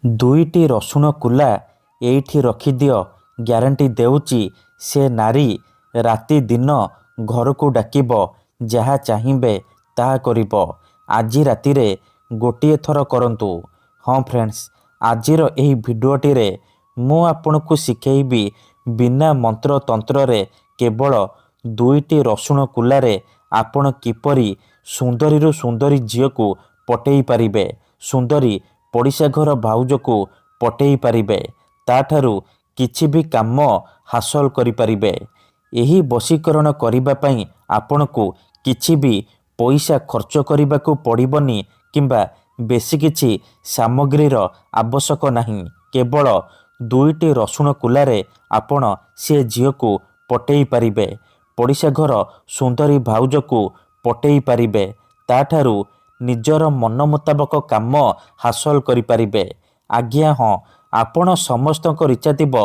ଦୁଇଟି ରସୁଣ କୁଲା ଏଇଠି ରଖିଦିଅ, ଗ୍ୟାରେଣ୍ଟି ଦେଉଛି ସେ ନାରୀ ରାତି ଦିନ ଘରକୁ ଡାକିବ, ଯାହା ଚାହିଁବେ ତାହା କରିବ। ଆଜି ରାତିରେ ଗୋଟିଏ ଥର କରନ୍ତୁ। ହଁ ଫ୍ରେଣ୍ଡସ୍, ଆଜିର ଏହି ଭିଡ଼ିଓଟିରେ ମୁଁ ଆପଣଙ୍କୁ ଶିଖେଇବି ବିନା ମନ୍ତ୍ରତନ୍ତ୍ରରେ କେବଳ ଦୁଇଟି ରସୁଣ କୁଲାରେ ଆପଣ କିପରି ସୁନ୍ଦରୀରୁ ସୁନ୍ଦରୀ ଝିଅକୁ ପଟେଇ ପାରିବେ, ସୁନ୍ଦରୀ ପଡ଼ିଶା ଘର ଭାଉଜକୁ ପଟେଇ ପାରିବେ, ତାଠାରୁ କିଛି ବି କାମ ହାସଲ କରିପାରିବେ। ଏହି ବଶୀକରଣ କରିବା ପାଇଁ ଆପଣଙ୍କୁ କିଛି ବି ପଇସା ଖର୍ଚ୍ଚ କରିବାକୁ ପଡ଼ିବନି କିମ୍ବା ବେଶୀ କିଛି ସାମଗ୍ରୀର ଆବଶ୍ୟକ ନାହିଁ। କେବଳ ଦୁଇଟି ରସୁଣ କୁଲାରେ ଆପଣ ସେ ଝିଅକୁ ପଟେଇ ପାରିବେ, ପଡ଼ିଶା ଘର ସୁନ୍ଦରୀ ଭାଉଜକୁ ପଟେଇ ପାରିବେ, ତାଠାରୁ ନିଜର ମନ ମୁତାବକ କାମ ହାସଲ କରିପାରିବେ। ଆଜ୍ଞା ହଁ, ଆପଣ ସମସ୍ତଙ୍କର ଇଚ୍ଛା ଥିବ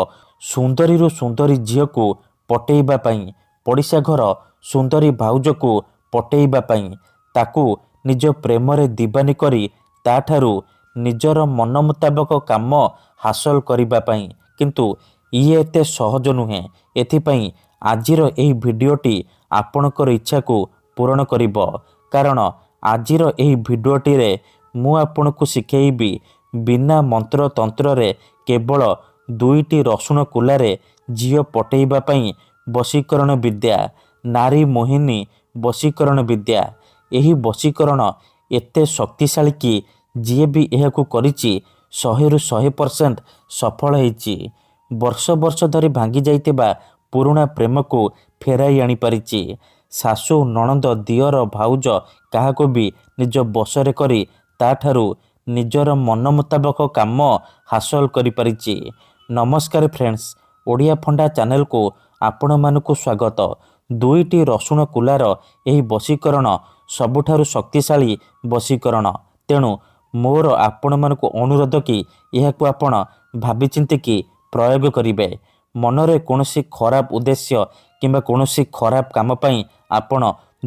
ସୁନ୍ଦରୀରୁ ସୁନ୍ଦରୀ ଝିଅକୁ ପଟେଇବା ପାଇଁ, ପଡ଼ିଶା ଘର ସୁନ୍ଦରୀ ଭାଉଜକୁ ପଟେଇବା ପାଇଁ, ତାକୁ ନିଜ ପ୍ରେମରେ ଦିବାନୀ କରି ତାଠାରୁ ନିଜର ମନ ମୁତାବକ କାମ ହାସଲ କରିବା ପାଇଁ। କିନ୍ତୁ ଇଏ ଏତେ ସହଜ ନୁହେଁ। ଏଥିପାଇଁ ଆଜିର ଏହି ଭିଡ଼ିଓଟି ଆପଣଙ୍କର ଇଚ୍ଛାକୁ ପୂରଣ କରିବ। କାରଣ ଆଜିର ଏହି ଭିଡ଼ିଓଟିରେ ମୁଁ ଆପଣଙ୍କୁ ଶିଖେଇବି ବିନା ମନ୍ତ୍ରତନ୍ତ୍ରରେ କେବଳ ଦୁଇଟି ରସୁଣ କୁଲାରେ ଝିଅ ପଟେଇବା ପାଇଁ ବଶୀକରଣ ବିଦ୍ୟା, ନାରୀ ମୋହିନୀ ବଶୀକରଣ ବିଦ୍ୟା। ଏହି ବଶୀକରଣ ଏତେ ଶକ୍ତିଶାଳୀ କି ଯିଏ ବି ଏହାକୁ କରିଛି 100ରୁ 100% ସଫଳ ହେଇଛି। ବର୍ଷ ବର୍ଷ ଧରି ଭାଙ୍ଗି ଯାଇଥିବା ପୁରୁଣା ପ୍ରେମକୁ ଫେରାଇ ଆଣିପାରିଛି। ଶାଶୁ, ନଣନ୍ଦ, ଦିଅର, ଭାଉଜ କାହାକୁ ବି ନିଜ ବଶରେ କରି ତାଠାରୁ ନିଜର ମନ ମୁତାବକ କାମ ହାସଲ କରିପାରିଛି। ନମସ୍କାର ଫ୍ରେଣ୍ଡସ୍, ଓଡ଼ିଆ ଫଣ୍ଡା ଚ୍ୟାନେଲକୁ ଆପଣମାନଙ୍କୁ ସ୍ୱାଗତ। ଦୁଇଟି ରସୁଣ କୁଲାର ଏହି ବଶୀକରଣ ସବୁଠାରୁ ଶକ୍ତିଶାଳୀ ବଶୀକରଣ। ତେଣୁ ମୋର ଆପଣମାନଙ୍କୁ ଅନୁରୋଧ କି ଏହାକୁ ଆପଣ ଭାବିଚିନ୍ତିକି ପ୍ରୟୋଗ କରିବେ। ମନରେ କୌଣସି ଖରାପ ଉଦ୍ଦେଶ୍ୟ କିମ୍ବା କୌଣସି ଖରାପ କାମ ପାଇଁ ଆପଣ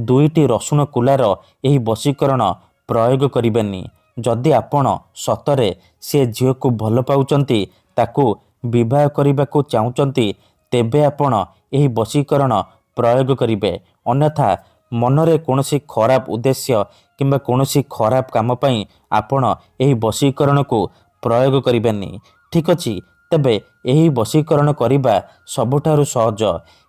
ଦୁଇଟି ରସୁଣ କୁଲାର ଏହି ବଶୀକରଣ ପ୍ରୟୋଗ କରିବେନି। ଯଦି ଆପଣ ସତରେ ସେ ଝିଅକୁ ଭଲ ପାଉଛନ୍ତି, ତାକୁ ବିବାହ କରିବାକୁ ଚାହୁଁଛନ୍ତି, ତେବେ ଆପଣ ଏହି ବଶୀକରଣ ପ୍ରୟୋଗ କରିବେ। ଅନ୍ୟଥା ମନରେ କୌଣସି ଖରାପ ଉଦ୍ଦେଶ୍ୟ କିମ୍ବା କୌଣସି ଖରାପ କାମ ପାଇଁ ଆପଣ ଏହି ବଶୀକରଣକୁ ପ୍ରୟୋଗ କରିବେନି। ଠିକ୍ ଅଛି, ତେବେ ଏହି ବଶୀକରଣ କରିବା ସବୁଠାରୁ ସହଜ।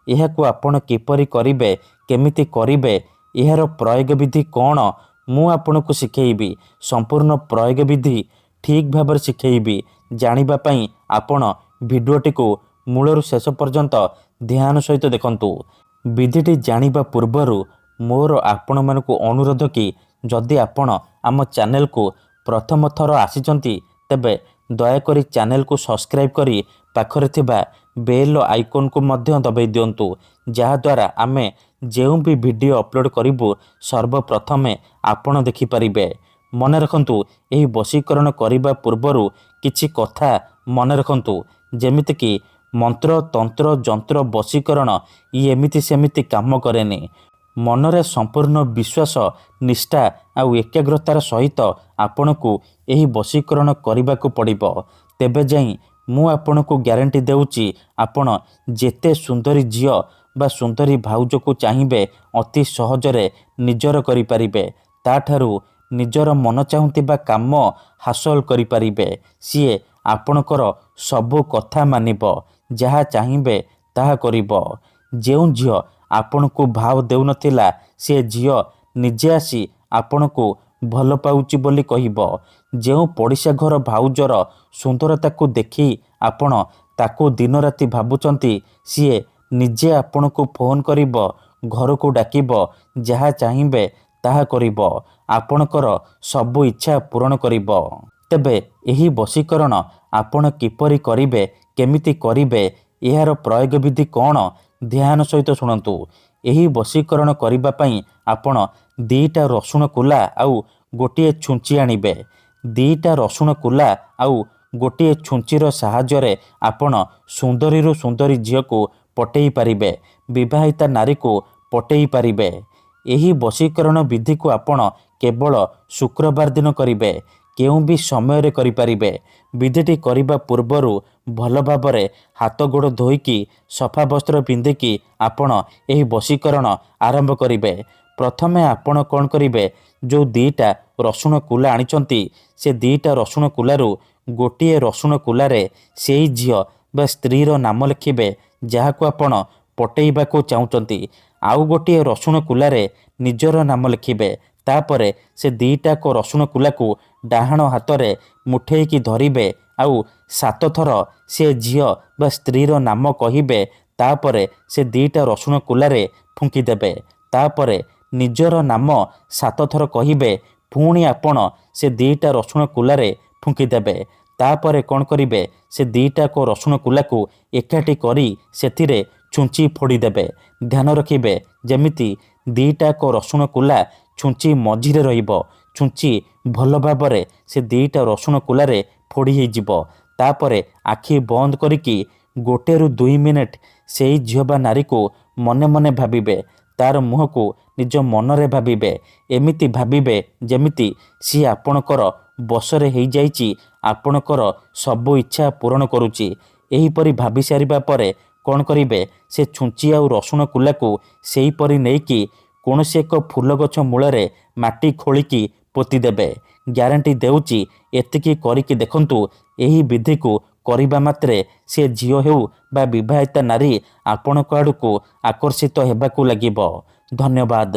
ଏହାକୁ ଆପଣ କିପରି କରିବେ, କେମିତି କରିବେ, ଏହାର ପ୍ରୟୋଗ ବିଧି କ'ଣ, ମୁଁ ଆପଣଙ୍କୁ ଶିଖେଇବି। ସମ୍ପୂର୍ଣ୍ଣ ପ୍ରୟୋଗ ବିଧି ଠିକ୍ ଭାବରେ ଶିଖେଇବି। ଜାଣିବା ପାଇଁ ଆପଣ ଭିଡ଼ିଓଟିକୁ ମୂଳରୁ ଶେଷ ପର୍ଯ୍ୟନ୍ତ ଧ୍ୟାନ ସହିତ ଦେଖନ୍ତୁ। ବିଧିଟି ଜାଣିବା ପୂର୍ବରୁ ମୋର ଆପଣମାନଙ୍କୁ ଅନୁରୋଧ କି ଯଦି ଆପଣ ଆମ ଚ୍ୟାନେଲକୁ ପ୍ରଥମ ଥର ଆସିଛନ୍ତି, ତେବେ ଦୟାକରି ଚ୍ୟାନେଲକୁ ସବସ୍କ୍ରାଇବ୍ କରି ପାଖରେ ଥିବା ବେଲ୍ ଆଇକନ୍କୁ ମଧ୍ୟ ଦବାଇ ଦିଅନ୍ତୁ, ଯାହାଦ୍ୱାରା ଆମେ ଯେଉଁ ବି ଭିଡ଼ିଓ ଅପଲୋଡ଼ କରିବୁ ସର୍ବପ୍ରଥମେ ଆପଣ ଦେଖିପାରିବେ। ମନେ ରଖନ୍ତୁ, ଏହି ବଶୀକରଣ କରିବା ପୂର୍ବରୁ କିଛି କଥା ମନେ ରଖନ୍ତୁ। ଯେମିତିକି ମନ୍ତ୍ର, ତନ୍ତ୍ର, ଯନ୍ତ୍ର, ବଶୀକରଣ ଇଏ ଏମିତି ସେମିତି କାମ କରେନି। ମନରେ ସମ୍ପୂର୍ଣ୍ଣ ବିଶ୍ୱାସ, ନିଷ୍ଠା ଆଉ ଏକାଗ୍ରତାର ସହିତ ଆପଣଙ୍କୁ ଏହି ବଶୀକରଣ କରିବାକୁ ପଡ଼ିବ। ତେବେ ଯାଇ ମୁଁ ଆପଣଙ୍କୁ ଗ୍ୟାରେଣ୍ଟି ଦେଉଛି ଆପଣ ଯେତେ ସୁନ୍ଦରୀ ଝିଅ ବା ସୁନ୍ଦରୀ ଭାଉଜକୁ ଚାହିଁବେ ଅତି ସହଜରେ ନିଜର କରିପାରିବେ। ତାଠାରୁ ନିଜର ମନ ଚାହୁଁଥିବା କାମ ହାସଲ କରିପାରିବେ। ସିଏ ଆପଣଙ୍କର ସବୁ କଥା ମାନିବ, ଯାହା ଚାହିଁବେ ତାହା କରିବ। ଯେଉଁ ଝିଅ ଆପଣଙ୍କୁ ଭାव ଦେଉନଥିଲା, ସେ ଝିଅ ନିଜେ ଆସି ଆପଣଙ୍କୁ ଭଲ ପାଉଛି ବୋଲି କହିବ। ଯେଉଁ ପଡ଼ିଶା ଘର ଭାଉଜର ସୁନ୍ଦରତାକୁ ଦେଖି ଆପଣ ତାକୁ ଦିନରାତି ଭାବୁଛନ୍ତି, ସିଏ ନିଜେ ଆପଣଙ୍କୁ ଫୋନ୍ କରିବ, ଘରକୁ ଡାକିବ, ଯାହା ଚାହିଁବେ ତାହା କରିବ, ଆପଣଙ୍କର ସବୁ ଇଚ୍ଛା ପୂରଣ କରିବ। ତେବେ ଏହି ବଶୀକରଣ ଆପଣ କିପରି କରିବେ, କେମିତି କରିବେ, ଏହାର ପ୍ରୟୋଗ ବିଧି କ'ଣ, ଧ୍ୟାନ ସହିତ ଶୁଣନ୍ତୁ। ଏହି ବଶୀକରଣ କରିବା ପାଇଁ ଆପଣ ଦୁଇଟା ରସୁଣ କୁଲା ଆଉ ଗୋଟିଏ ଛୁଞ୍ଚି ଆଣିବେ। ଦୁଇଟା ରସୁଣ କୁଲା ଆଉ ଗୋଟିଏ ଛୁଞ୍ଚିର ସାହାଯ୍ୟରେ ଆପଣ ସୁନ୍ଦରୀରୁ ସୁନ୍ଦରୀ ଝିଅକୁ ପଟେଇ ପାରିବେ, ବିବାହିତା ନାରୀକୁ ପଟେଇ ପାରିବେ। ଏହି ବଶୀକରଣ ବିଧିକୁ ଆପଣ କେବଳ ଶୁକ୍ରବାର ଦିନ କରିବେ। କେଉଁ ବି ସମୟରେ କରିପାରିବେ। ବିଧିଟି କରିବା ପୂର୍ବରୁ ଭଲ ଭାବରେ ହାତ ଗୋଡ଼ ଧୋଇକି ସଫା ବସ୍ତ୍ର ପିନ୍ଧିକି ଆପଣ ଏହି ବଶୀକରଣ ଆରମ୍ଭ କରିବେ। ପ୍ରଥମେ ଆପଣ କ'ଣ କରିବେ, ଯେଉଁ 2ଟା ରସୁଣ କୁଲା ଆଣିଛନ୍ତି ସେ 2ଟା ରସୁଣ କୁଲାରୁ ଗୋଟିଏ ରସୁଣ କୁଲାରେ ସେଇ ଝିଅ ବା ସ୍ତ୍ରୀର ନାମ ଲେଖିବେ ଯାହାକୁ ଆପଣ ପଟେଇବାକୁ ଚାହୁଁଛନ୍ତି। ଆଉ ଗୋଟିଏ ରସୁଣ କୁଲାରେ ନିଜର ନାମ ଲେଖିବେ। ତାପରେ ସେ 2ଟାକ ରସୁଣ କୁଲାକୁ ଡାହାଣ ହାତରେ ମୁଠେଇକି ଧରିବେ ଆଉ 7 ଥର ସେ ଝିଅ ବା ସ୍ତ୍ରୀର ନାମ କହିବେ। ତାପରେ ସେ 2ଟା ରସୁଣ କୁଲାରେ ଫୁଙ୍କିଦେବେ। ତାପରେ ନିଜର ନାମ 7 ଥର କହିବେ। ପୁଣି ଆପଣ ସେ 2ଟା ରସୁଣ କୁଲାରେ ଫୁଙ୍କିଦେବେ। ତାପରେ କ'ଣ କରିବେ, ସେ 2ଟାକ ରସୁଣ କୁଲାକୁ ଏକାଠି କରି ସେଥିରେ ଛୁଞ୍ଚି ଫୋଡ଼ିଦେବେ। ଧ୍ୟାନ ରଖିବେ ଯେମିତି 2ଟାକ ରସୁଣ କୁଲା ଛୁଞ୍ଚି ମଝିରେ ରହିବ। ଛୁଞ୍ଚି ଭଲ ଭାବରେ ସେ 2ଟା ରସୁଣ କୁଲାରେ ଫୋଡ଼ି ହେଇଯିବ। ତାପରେ ଆଖି ବନ୍ଦ କରିକି 1ରୁ 2 ମିନିଟ୍ ସେଇ ଝିଅ ବା ନାରୀକୁ ମନେ ମନେ ଭାବିବେ। ତାର ମୁହଁକୁ ନିଜ ମନରେ ଭାବିବେ। ଏମିତି ଭାବିବେ ଯେମିତି ସିଏ ଆପଣଙ୍କର ବଶରେ ହେଇଯାଇଛି, ଆପଣଙ୍କର ସବୁ ଇଚ୍ଛା ପୂରଣ କରୁଛି। ଏହିପରି ଭାବି ସାରିବା ପରେ କ'ଣ କରିବେ, ସେ ଛୁଞ୍ଚି ଆଉ ରସୁଣ କୁଲାକୁ ସେହିପରି ନେଇକି କୌଣସି ଏକ ଫୁଲ ଗଛ ମୂଳରେ ମାଟି ଖୋଳିକି ପୋତିଦେବେ। ଗ୍ୟାରେଣ୍ଟି ଦେଉଛି ଏତିକି କରିକି ଦେଖନ୍ତୁ। ଏହି ବିଧିକୁ କରିବା ମାତ୍ରେ ସେ ଝିଅ ହେଉ ବା ବିବାହିତା ନାରୀ ଆପଣଙ୍କ ଆଡ଼କୁ ଆକର୍ଷିତ ହେବାକୁ ଲାଗିବ। ଧନ୍ୟବାଦ।